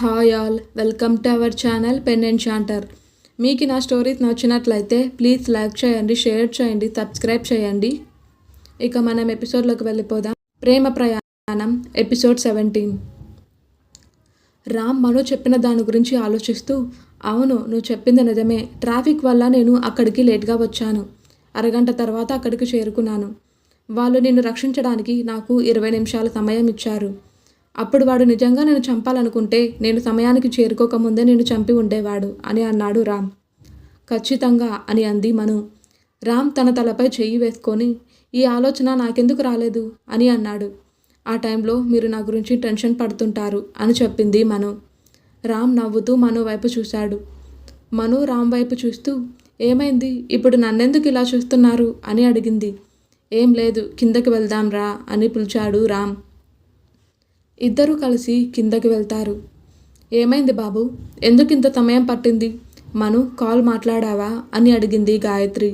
Hi all, welcome to our channel pen enchanter. మీకు నా stories నచ్చినట్లయితే ప్లీజ్ లైక్ చేయండి, షేర్ చేయండి, సబ్స్క్రైబ్ చేయండి. ఇక మనం ఎపిసోడ్లోకి వెళ్ళిపోదాం. ప్రేమ ప్రయాణం ఎపిసోడ్ 17. రామ్ మను చెప్పిన దాని గురించి ఆలోచిస్తూ, అవును నువ్వు చెప్పింది నిజమే, ట్రాఫిక్ వల్ల నేను అక్కడికి లేట్గా వచ్చాను. అరగంట తర్వాత అక్కడికి చేరుకున్నాను. వాళ్ళు నిన్ను రక్షించడానికి నాకు 20 నిమిషాల సమయం ఇచ్చారు. అప్పుడు వాడు నిజంగా నేను చంపాలనుకుంటే నేను సమయానికి చేరుకోకముందే నేను చంపి ఉండేవాడు అని అన్నాడు రామ్. ఖచ్చితంగా అని అంది మను. రామ్ తన తలపై చెయ్యి వేసుకొని, ఈ ఆలోచన నాకెందుకు రాలేదు అని అన్నాడు. ఆ టైంలో మీరు నా గురించి టెన్షన్ పడుతుంటారు అని చెప్పింది మను. రామ్ నవ్వుతూ మను వైపు చూశాడు. మను రామ్ వైపు చూస్తూ, ఏమైంది, ఇప్పుడు నన్నెందుకు ఇలా చూస్తున్నారు అని అడిగింది. ఏం లేదు, కిందకి వెళ్దాం రా అని పిలిచాడు రామ్. ఇద్దరూ కలిసి కిందకి వెళ్తారు. ఏమైంది బాబు, ఎందుకు ఇంత సమయం పట్టింది? మను కాల్ మాట్లాడావా అని అడిగింది గాయత్రి.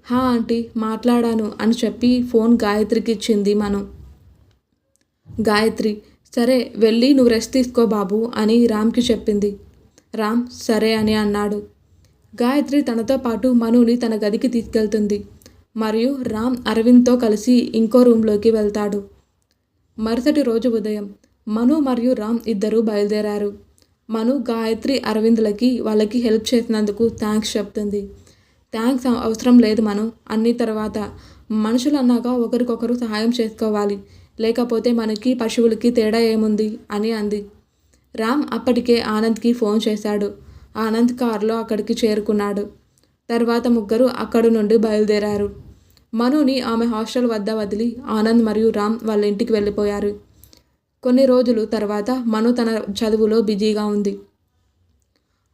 హా ఆంటీ మాట్లాడాను అని చెప్పి ఫోన్ గాయత్రికి ఇచ్చింది మను. గాయత్రి, సరే వెళ్ళి నువ్వు రెస్ట్ తీసుకో బాబు అని రామ్కి చెప్పింది. రామ్ సరే అని అన్నాడు. గాయత్రి తనతో పాటు మనుని తన గదికి తీసుకెళ్తుంది మరియు రామ్ అరవింద్తో కలిసి ఇంకో రూమ్లోకి వెళ్తాడు. మరుసటి రోజు ఉదయం మను మరియు రామ్ ఇద్దరూ బయలుదేరారు. మను గాయత్రి అరవింద్లకి వాళ్ళకి హెల్ప్ చేసినందుకు థ్యాంక్స్ చెప్తుంది. థ్యాంక్స్ అవసరం లేదు మను, అన్ని తర్వాత. మనుషులు అన్నాక ఒకరికొకరు సహాయం చేసుకోవాలి, లేకపోతే మనకి పశువులకి తేడా ఏముంది అని అంది. రామ్ అప్పటికే ఆనంద్కి ఫోన్ చేశాడు. ఆనంద్ కారులో అక్కడికి చేరుకున్నాడు. తర్వాత ముగ్గురు అక్కడి నుండి బయలుదేరారు. మనుని ఆమె హాస్టల్ వద్ద వదిలి ఆనంద్ మరియు రామ్ వాళ్ళ ఇంటికి వెళ్ళిపోయారు. కొన్ని రోజులు తర్వాత మను తన చదువులో బిజీగా ఉంది.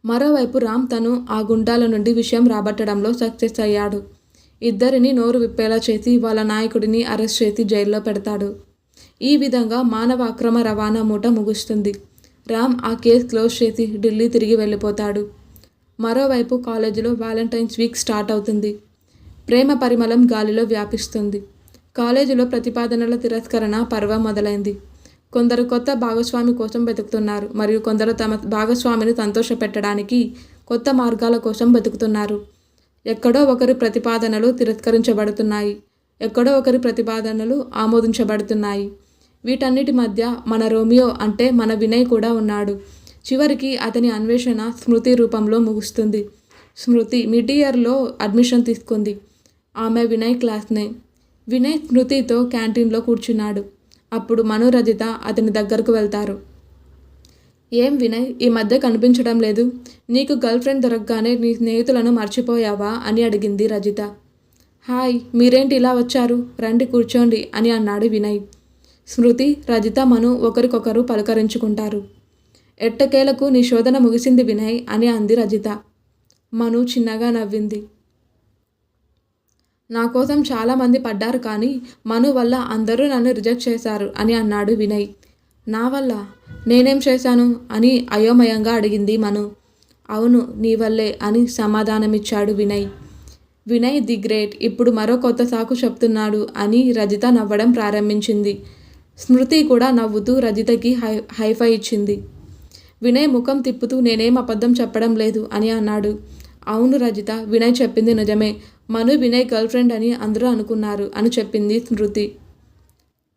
మరోవైపు రామ్ తను ఆ గుండాల నుండి విషయం రాబట్టడంలో సక్సెస్ అయ్యాడు. ఇద్దరిని నోరు విప్పేలా చేసి వాళ్ళ నాయకుడిని అరెస్ట్ చేసి జైల్లో పెడతాడు. ఈ విధంగా మానవ అక్రమ రవాణా మూట ముగుస్తుంది. రామ్ ఆ కేసు క్లోజ్ చేసి ఢిల్లీ తిరిగి వెళ్ళిపోతాడు. మరోవైపు కాలేజీలో వ్యాలంటైన్స్ వీక్ స్టార్ట్ అవుతుంది. ప్రేమ పరిమళం గాలిలో వ్యాపిస్తుంది. కాలేజీలో ప్రతిపాదనల తిరస్కరణ పర్వం మొదలైంది. కొందరు కొత్త భాగస్వామి కోసం వెతుకుతున్నారు మరియు కొందరు తమ భాగస్వామిని సంతోషపెట్టడానికి కొత్త మార్గాల కోసం వెతుకుతున్నారు. ఎక్కడో ఒకరి ప్రతిపాదనలు తిరస్కరించబడుతున్నాయి, ఎక్కడో ఒకరి ప్రతిపాదనలు ఆమోదించబడుతున్నాయి. వీటన్నిటి మధ్య మన రోమియో అంటే మన వినయ్ కూడా ఉన్నాడు. చివరికి అతని అన్వేషణ స్మృతి రూపంలో ముగుస్తుంది. స్మృతి మిడ్ ఇయర్లో అడ్మిషన్ తీసుకుంది. ఆమె వినయ్ క్లాస్నే. వినయ్ స్మృతితో క్యాంటీన్లో కూర్చున్నాడు. అప్పుడు మను రజిత అతని దగ్గరకు వెళ్తారు. ఏం వినయ్, ఈ మధ్య కనిపించడం లేదు, నీకు గర్ల్ ఫ్రెండ్ దొరకగానే నీ స్నేహితులను మర్చిపోయావా అని అడిగింది రజిత. హాయ్, మీరేంటి ఇలా వచ్చారు, రండి కూర్చోండి అని అన్నాడు వినయ్. స్మృతి, రజిత, మను ఒకరికొకరు పలకరించుకుంటారు. ఎట్టకేలకు నీ శోధన ముగిసింది వినయ్ అని అంది రజిత. మను చిన్నగా నవ్వింది. నా కోసం చాలామంది పడ్డారు, కానీ మను వల్ల అందరూ నన్ను రిజెక్ట్ చేశారు అని అన్నాడు వినయ్. నా వల్ల? నేనేం చేశాను అని అయోమయంగా అడిగింది మను. అవును నీ వల్లే అని సమాధానమిచ్చాడు వినయ్. వినయ్ ది గ్రేట్ ఇప్పుడు మరో కొత్త సాకు చెప్తున్నాడు అని రజిత నవ్వడం ప్రారంభించింది. స్మృతి కూడా నవ్వుతూ రజితకి హైఫై ఇచ్చింది. వినయ్ ముఖం తిప్పుతూ నేనేం అబద్ధం చెప్పడం లేదు అని అన్నాడు. అవును రజిత, వినయ్ చెప్పింది నిజమే, మను వినయ్ గర్ల్ ఫ్రెండ్ అని అందరూ అనుకున్నారు అని చెప్పింది స్మృతి.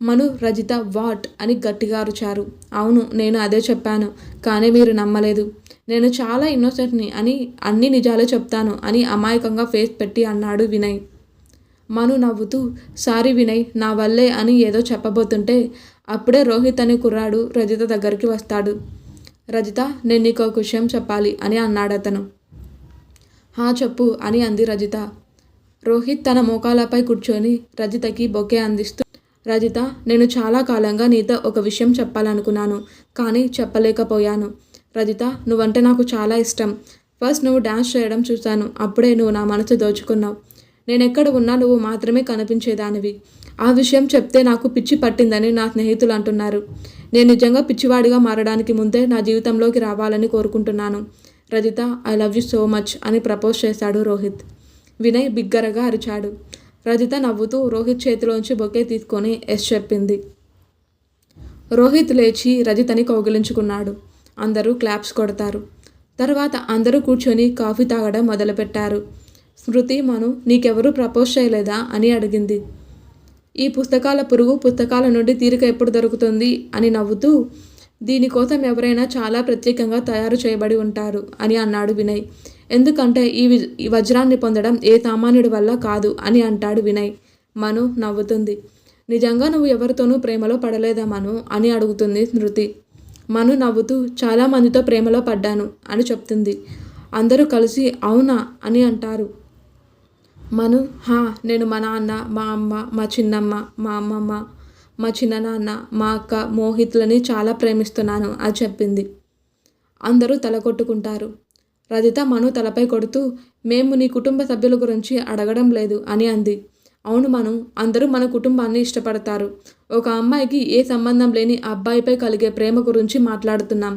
మను, రజిత వాట్ అని గట్టిగా అరిచారు. అవును నేను అదే చెప్పాను, కానీ మీరు నమ్మలేదు. నేను చాలా ఇన్నోసెంట్ని అని, అన్ని నిజాలే చెప్తాను అని అమాయకంగా ఫేస్ పెట్టి అన్నాడు వినయ్. మను నవ్వుతూ, సారీ వినయ్, నా వల్లే అని ఏదో చెప్పబోతుంటే అప్పుడే రోహిత్ అనే కుర్రాడు రజిత దగ్గరికి వస్తాడు. రజిత, నేను నీకు ఒక విషయం చెప్పాలి అని అన్నాడు అతను. హా చెప్పు అని అంది రజిత. రోహిత్ తన మోకాలపై కూర్చొని రజితకి బొకే అందిస్తూ, రజిత, నేను చాలా కాలంగా నీతో ఒక విషయం చెప్పాలనుకున్నాను, కానీ చెప్పలేకపోయాను. రజిత, నువ్వంటే నాకు చాలా ఇష్టం. ఫస్ట్ నువ్వు డ్యాన్స్ చేయడం చూశాను, అప్పుడే నువ్వు నా మనసు దోచుకున్నావు. నేనెక్కడ ఉన్నా నువ్వు మాత్రమే కనిపించేదానివి. ఆ విషయం చెప్తే నాకు పిచ్చి పట్టిందని నా స్నేహితులు అంటున్నారు. నేను నిజంగా పిచ్చివాడిగా మారడానికి ముందే నా జీవితంలోకి రావాలని కోరుకుంటున్నాను. Rajitha, I love you so much అని ప్రపోజ్ చేశాడు రోహిత్. వినయ్ బిగ్గరగా అరిచాడు. రజిత నవ్వుతూ రోహిత్ చేతిలోంచి బొకే తీసుకొని ఎస్ చెప్పింది. రోహిత్ లేచి రజితని కౌగిలించుకున్నాడు. అందరూ క్లాప్స్ కొడతారు. తర్వాత అందరూ కూర్చొని కాఫీ తాగడం మొదలుపెట్టారు. స్మృతి మను నీకెవరూ ప్రపోజ్ చేయలేదా అని అడిగింది. ఈ పుస్తకాల పురుగు పుస్తకాల నుండి తీరిక ఎప్పుడు దొరుకుతుంది అని నవ్వుతూ, దీనికోసం ఎవరైనా చాలా ప్రత్యేకంగా తయారు చేయబడి ఉంటారు అని అన్నాడు వినయ్. ఎందుకంటే ఈ వజ్రాన్ని పొందడం ఏ సామాన్యుడి వల్ల కాదు అని అంటాడు వినయ్. మను నవ్వుతుంది. నిజంగా నువ్వు ఎవరితోనూ ప్రేమలో పడలేదా మను అని అడుగుతుంది స్మృతి. మను నవ్వుతూ చాలామందితో ప్రేమలో పడ్డాను అని చెప్తుంది. అందరూ కలిసి అవునా అని అంటారు. మను నేను మా నాన్న, మా అమ్మ, మా చిన్నమ్మ, మా అమ్మమ్మ, మా చిన్ననాన్న, మా అక్క, మోహిత్లని చాలా ప్రేమిస్తున్నాను అని చెప్పింది. అందరూ తల కొట్టుకుంటారు. రజిత మను తలపై కొడుతూ మేము నీ కుటుంబ సభ్యుల గురించి అడగడం లేదు అని అంది. అవును మను, అందరూ మన కుటుంబాన్ని ఇష్టపడతారు. ఒక అమ్మాయికి ఏ సంబంధం లేని అబ్బాయిపై కలిగే ప్రేమ గురించి మాట్లాడుతున్నాం.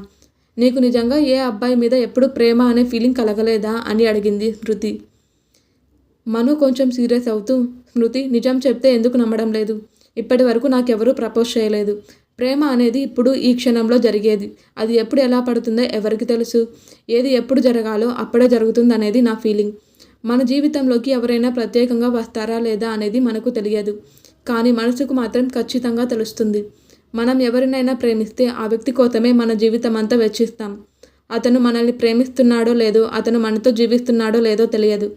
నీకు నిజంగా ఏ అబ్బాయి మీద ఎప్పుడు ప్రేమ అనే ఫీలింగ్ కలగలేదా అని అడిగింది స్మృతి. మను కొంచెం సీరియస్ అవుతూ, స్మృతి నిజం చెప్తే ఎందుకు నమ్మడం లేదు? ఇప్పటి వరకు నాకెవరూ ప్రపోజ్ చేయలేదు. ప్రేమ అనేది ఇప్పుడు ఈ క్షణంలో జరిగేది. అది ఎప్పుడు ఎలా పడుతుందో ఎవరికి తెలుసు? ఏది ఎప్పుడు జరగాలో అప్పుడే జరుగుతుందనేది నా ఫీలింగ్. మన జీవితంలోకి ఎవరైనా ప్రత్యేకంగా వస్తారా లేదా అనేది మనకు తెలియదు. కానీ మనసుకు మాత్రం ఖచ్చితంగా తెలుస్తుంది. మనం ఎవరినైనా ప్రేమిస్తే ఆ వ్యక్తి కోసమే మన జీవితం అంతా వెచ్చిస్తాం. అతను మనల్ని ప్రేమిస్తున్నాడో లేదో, అతను మనతో జీవిస్తున్నాడో లేదో తెలియదు.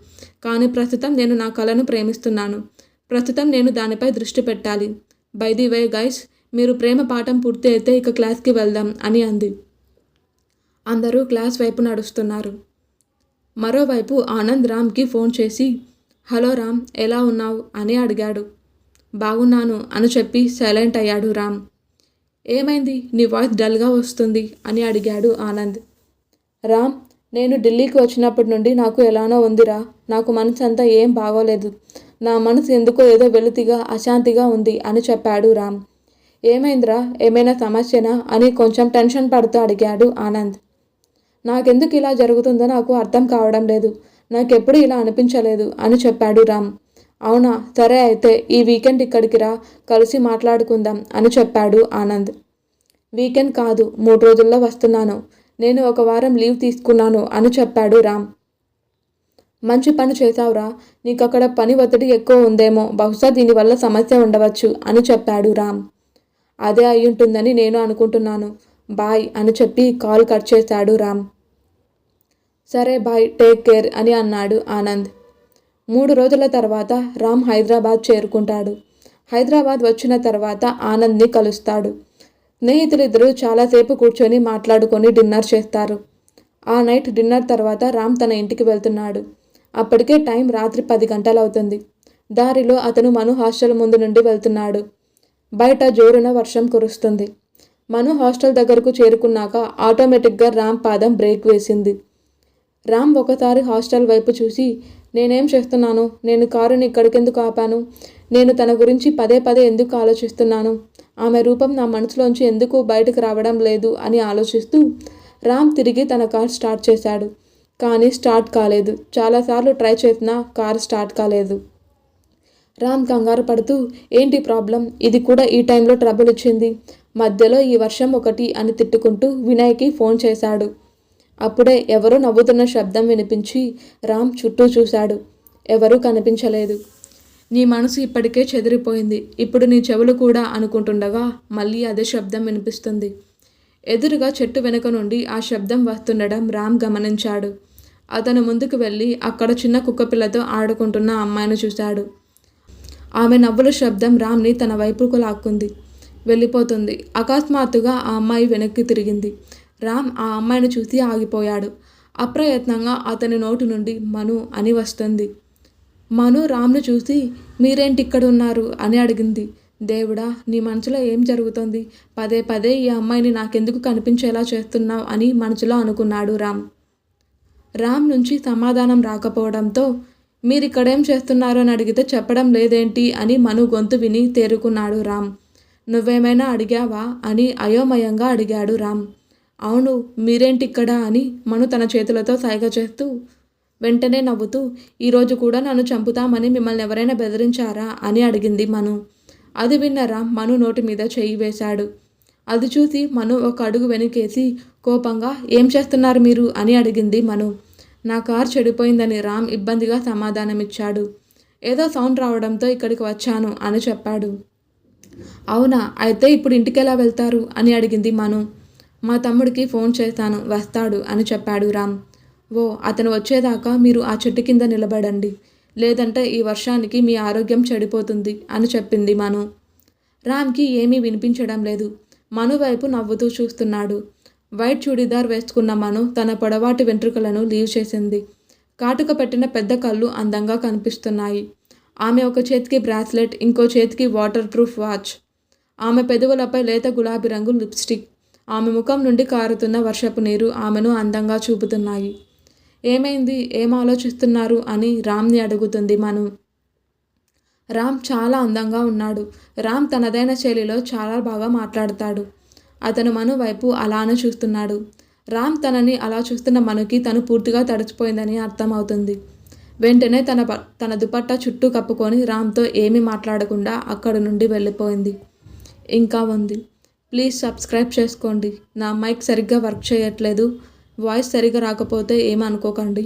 కానీ ప్రస్తుతం నేను నా కళను ప్రేమిస్తున్నాను. ప్రస్తుతం నేను దానిపై దృష్టి పెట్టాలి. బై ది వే గైస్, మీరు ప్రేమ పాఠం పూర్తి అయితే ఇక క్లాస్కి వెళ్దాం అని అంది. అందరూ క్లాస్ వైపు నడుస్తున్నారు. మరోవైపు ఆనంద్ రామ్కి ఫోన్ చేసి హలో రామ్, ఎలా ఉన్నావు అని అడిగాడు. బాగున్నాను అని చెప్పి సైలెంట్ అయ్యాడు రామ్. ఏమైంది, నీ వాయిస్ డల్గా వస్తుంది అని అడిగాడు ఆనంద్. రామ్, నేను ఢిల్లీకి వచ్చినప్పటి నుండి నాకు ఎలానో ఉందిరా. నాకు మనసు అంతా ఏం బాగోలేదు. నా మనసు ఎందుకో ఏదో వెలుతిగా అశాంతిగా ఉంది అని చెప్పాడు రామ్. ఏమైందిరా, ఏమైనా సమస్యనా అని కొంచెం టెన్షన్ పడుతూ అడిగాడు ఆనంద్. నాకెందుకు ఇలా జరుగుతుందో నాకు అర్థం కావడం లేదు. నాకెప్పుడు ఇలా అనిపించలేదు అని చెప్పాడు రామ్. అవునా, సరే అయితే ఈ వీకెండ్ ఇక్కడికి రా, కలిసి మాట్లాడుకుందాం అని చెప్పాడు ఆనంద్. వీకెండ్ కాదు, 3 రోజుల్లో వస్తున్నాను. నేను 1 వారం లీవ్ తీసుకున్నాను అని చెప్పాడు రామ్. మంచి పని చేశావురా, నీకు అక్కడ పని ఒత్తిడి ఎక్కువ ఉందేమో, బహుశా దీనివల్ల సమస్య ఉండవచ్చు అని చెప్పాడు రామ్. అదే అయ్యుంటుందని నేను అనుకుంటున్నాను. బాయ్ అని చెప్పి కాల్ కట్ చేశాడు రామ్. సరే బాయ్, టేక్ కేర్ అని అన్నాడు ఆనంద్. 3 రోజుల తర్వాత రామ్ హైదరాబాద్ చేరుకుంటాడు. హైదరాబాద్ వచ్చిన తర్వాత ఆనంద్ని కలుస్తాడు. స్నేహితులిద్దరూ చాలాసేపు కూర్చొని మాట్లాడుకొని డిన్నర్ చేస్తారు. ఆ నైట్ డిన్నర్ తర్వాత రామ్ తన ఇంటికి వెళ్తున్నాడు. అప్పటికే టైం రాత్రి 10 గంటలవుతుంది. దారిలో అతను మను హాస్టల్ ముందు నుండి వెళ్తున్నాడు. బయట జోరున వర్షం కురుస్తుంది. మను హాస్టల్ దగ్గరకు చేరుకున్నాక ఆటోమేటిక్గా రామ్ పాదం బ్రేక్ వేసింది. రామ్ ఒకసారి హాస్టల్ వైపు చూసి, నేనేం చేస్తున్నాను? నేను కారుని ఇక్కడికెందుకు ఆపాను? నేను తన గురించి పదే పదే ఎందుకు ఆలోచిస్తున్నాను? ఆమె రూపం నా మనసులోంచి ఎందుకు బయటకు రావడం లేదు అని ఆలోచిస్తూ రామ్ తిరిగి తన కార్ స్టార్ట్ చేశాడు. కానీ స్టార్ట్ కాలేదు. చాలాసార్లు ట్రై చేసినా కార్ స్టార్ట్ కాలేదు. రామ్ కంగారు పడుతూ, ఏంటి ప్రాబ్లం? ఇది కూడా ఈ టైంలో ట్రబుల్ ఇచ్చింది. మధ్యలో ఈ వర్షం ఒకటి అని తిట్టుకుంటూ వినయ్కి ఫోన్ చేశాడు. అప్పుడే ఎవరో నవ్వుతున్న శబ్దం వినిపించి రామ్ చుట్టూ చూశాడు. ఎవరూ కనిపించలేదు. నీ మనసు ఇప్పటికే చెదిరిపోయింది. ఇప్పుడు నీ చెవులు కూడా అనుకుంటుండగా మళ్ళీ అదే శబ్దం వినిపిస్తుంది. ఎదురుగా చెట్టు వెనుక నుండి ఆ శబ్దం వస్తుండడం రామ్ గమనించాడు. అతను ముందుకు వెళ్ళి అక్కడ చిన్న కుక్కపిల్లతో ఆడుకుంటున్న అమ్మాయిని చూశాడు. ఆమె నవ్వుల శబ్దం రామ్ని తన వైపుకు లాక్కుంది. వెళ్ళిపోతుంది. అకస్మాత్తుగా ఆ అమ్మాయి వెనక్కి తిరిగింది. రామ్ ఆ అమ్మాయిని చూసి ఆగిపోయాడు. అప్రయత్నంగా అతని నోటి నుండి మను అని వస్తుంది. మను రామ్ను చూసి మీరేంటి ఇక్కడ ఉన్నారు అని అడిగింది. దేవుడా, నీ మనసులో ఏం జరుగుతోంది? పదే పదే ఈ అమ్మాయిని నాకెందుకు కనిపించేలా చేస్తున్నావు అని మనసులో అనుకున్నాడు రామ్. రామ్ నుంచి సమాధానం రాకపోవడంతో మీరిక్కడేం చేస్తున్నారు అని అడిగితే చెప్పడం లేదేంటి అని మను గొంతు విని తేరుకున్నాడు రామ్. నువ్వేమైనా అడిగావా అని అయోమయంగా అడిగాడు రామ్. అవును, మీరేంటిక్కడ అని మను తన చేతులతో సైగ చేస్తూ వెంటనే నవ్వుతూ ఈరోజు కూడా నన్ను చంపుతామని మిమ్మల్ని ఎవరైనా బెదిరించారా అని అడిగింది మను. అది విన్న రామ్ మను నోటి మీద చెయ్యి వేశాడు. అది చూసి మను ఒక అడుగు వెనకేసి కోపంగా ఏం చేస్తున్నారు మీరు అని అడిగింది మను. నా కార్ చెడిపోయిందని రామ్ ఇబ్బందిగా సమాధానమిచ్చాడు. ఏదో సౌండ్ రావడంతో ఇక్కడికి వచ్చాను అని చెప్పాడు. అవునా, అయితే ఇప్పుడు ఇంటికెలా వెళ్తారు అని అడిగింది మను. మా తమ్ముడికి ఫోన్ చేశాను, వస్తాడు అని చెప్పాడు రామ్. ఓ, అతను వచ్చేదాకా మీరు ఆ చెట్టు కింద నిలబడండి, లేదంటే ఈ వర్షానికి మీ ఆరోగ్యం చెడిపోతుంది అని చెప్పింది మను. రామ్కి ఏమీ వినిపించడం లేదు. మను వైపు నవ్వుతూ చూస్తున్నాడు. వైట్ చూడీదార్ వేసుకున్న మను తన పొడవాటి వెంట్రుకలను లీవ్ చేసింది. కాటుక పెట్టిన పెద్ద కళ్ళు అందంగా కనిపిస్తున్నాయి. ఆమె ఒక చేతికి బ్రాస్లెట్, ఇంకో చేతికి వాటర్ ప్రూఫ్ వాచ్. ఆమె పెదవులపై లేత గులాబీ రంగు లిప్స్టిక్. ఆమె ముఖం నుండి కారుతున్న వర్షపు నీరు ఆమెను అందంగా చూపుతున్నాయి. ఏమైంది, ఏం ఆలోచిస్తున్నారు అని రామ్ని అడుగుతుంది మను. రామ్ చాలా అందంగా ఉన్నాడు. రామ్ తనదైన శైలిలో చాలా బాగా మాట్లాడతాడు. అతను మను వైపు అలానే చూస్తున్నాడు. రామ్ తనని అలా చూస్తున్న మనుకి తను పూర్తిగా తడిచిపోయిందని అర్థమవుతుంది. వెంటనే తన దుపట్టా చుట్టూ కప్పుకొని రామ్తో ఏమీ మాట్లాడకుండా అక్కడి నుండి వెళ్ళిపోయింది. ఇంకా ఉంది. ప్లీజ్ సబ్స్క్రైబ్ చేసుకోండి. నా మైక్ సరిగ్గా వర్క్ చేయట్లేదు. వాయిస్ సరిగ్గా రాకపోతే ఏమనుకోకండి.